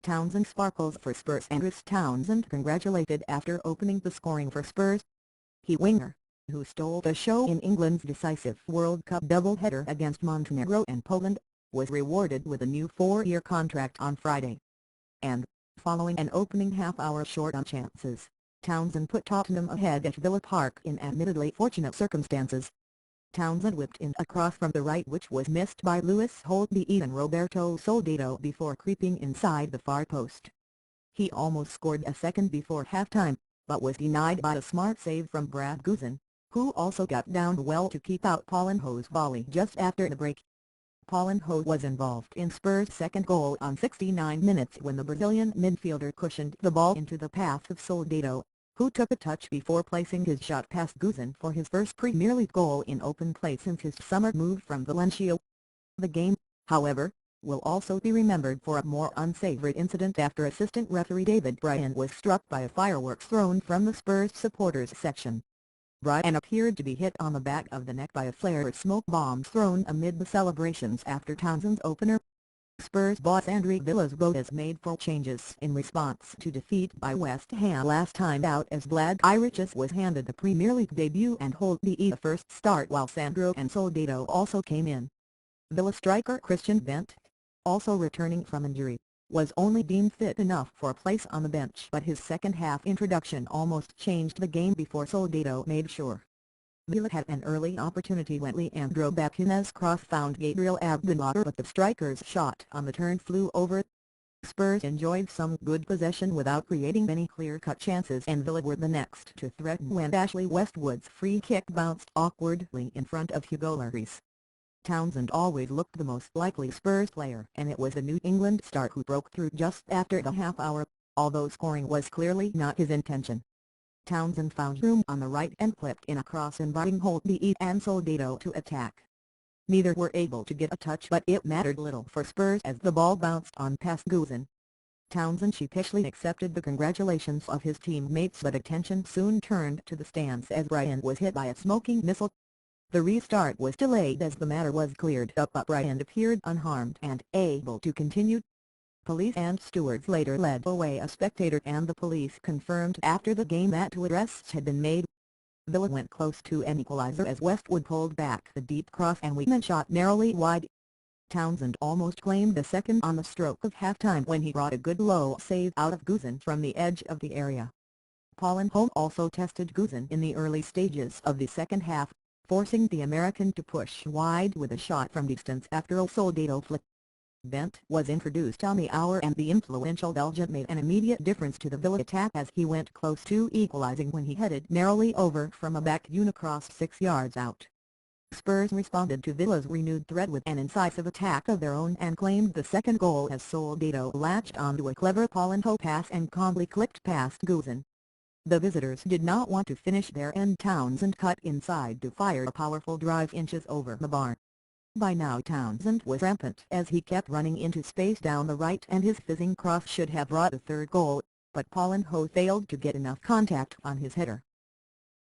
Townsend sparkles for Spurs. Andros Townsend congratulated after opening the scoring for Spurs. He winger, who stole the show in England's decisive World Cup doubleheader against Montenegro and Poland, was rewarded with a new 4-year contract on Friday. And, following an opening half-hour short on chances, Townsend put Tottenham ahead at Villa Park in admittedly fortunate circumstances. Townsend whipped in a cross from the right which was missed by Lewis Holtby and Roberto Soldado before creeping inside the far post. He almost scored a second before halftime, but was denied by a smart save from Brad Guzan, who also got down well to keep out Paulinho's volley just after the break. Paulinho was involved in Spurs' second goal on 69 minutes when the Brazilian midfielder cushioned the ball into the path of Soldado, who took a touch before placing his shot past Guzan for his first Premier League goal in open play since his summer move from Valencia. The game, however, will also be remembered for a more unsavory incident after assistant referee David Bryan was struck by a fireworks thrown from the Spurs supporters section. Bryan appeared to be hit on the back of the neck by a flare of smoke bombs thrown amid the celebrations after Townsend's opener. Spurs boss Andre Villas-Boas made 4 changes in response to defeat by West Ham last time out as Vlad Irichis was handed a Premier League debut and Holtby a first start while Sandro and Soldado also came in. Villa striker Christian Bent, also returning from injury, was only deemed fit enough for a place on the bench, but his second-half introduction almost changed the game before Soldado made sure. Villa had an early opportunity when Leandro Bacuna's cross found Gabriel Abdenauer, but the striker's shot on the turn flew over. Spurs enjoyed some good possession without creating many clear-cut chances, and Villa were the next to threaten when Ashley Westwood's free kick bounced awkwardly in front of Hugo Lloris. Townsend always looked the most likely Spurs player, and it was the New England star who broke through just after the half-hour, although scoring was clearly not his intention. Townsend found room on the right and clipped in a cross inviting Holtby and Soldado to attack. Neither were able to get a touch, but it mattered little for Spurs as the ball bounced on past Guzan. Townsend sheepishly accepted the congratulations of his teammates, but attention soon turned to the stands as Bryan was hit by a smoking missile. The restart was delayed as the matter was cleared up, but Bryan appeared unharmed and able to continue. Police and stewards later led away a spectator, and the police confirmed after the game that 2 arrests had been made. Villa went close to an equalizer as Westwood pulled back the deep cross and Weightman shot narrowly wide. Townsend almost claimed the second on the stroke of halftime when he brought a good low save out of Guzan from the edge of the area. Paulinho also tested Guzan in the early stages of the second half, forcing the American to push wide with a shot from distance after a Soldado flick. Bent was introduced on the hour, and the influential Belgian made an immediate difference to the Villa attack as he went close to equalizing when he headed narrowly over from a back unicross 6 yards out. Spurs responded to Villa's renewed threat with an incisive attack of their own and claimed the second goal as Soldado latched onto a clever Paulinho pass and calmly clipped past Guzan. The visitors did not want to finish there, and Townsend cut inside to fire a powerful drive inches over the bar. By now Townsend was rampant as he kept running into space down the right, and his fizzing cross should have brought the third goal, but Paulinho failed to get enough contact on his header.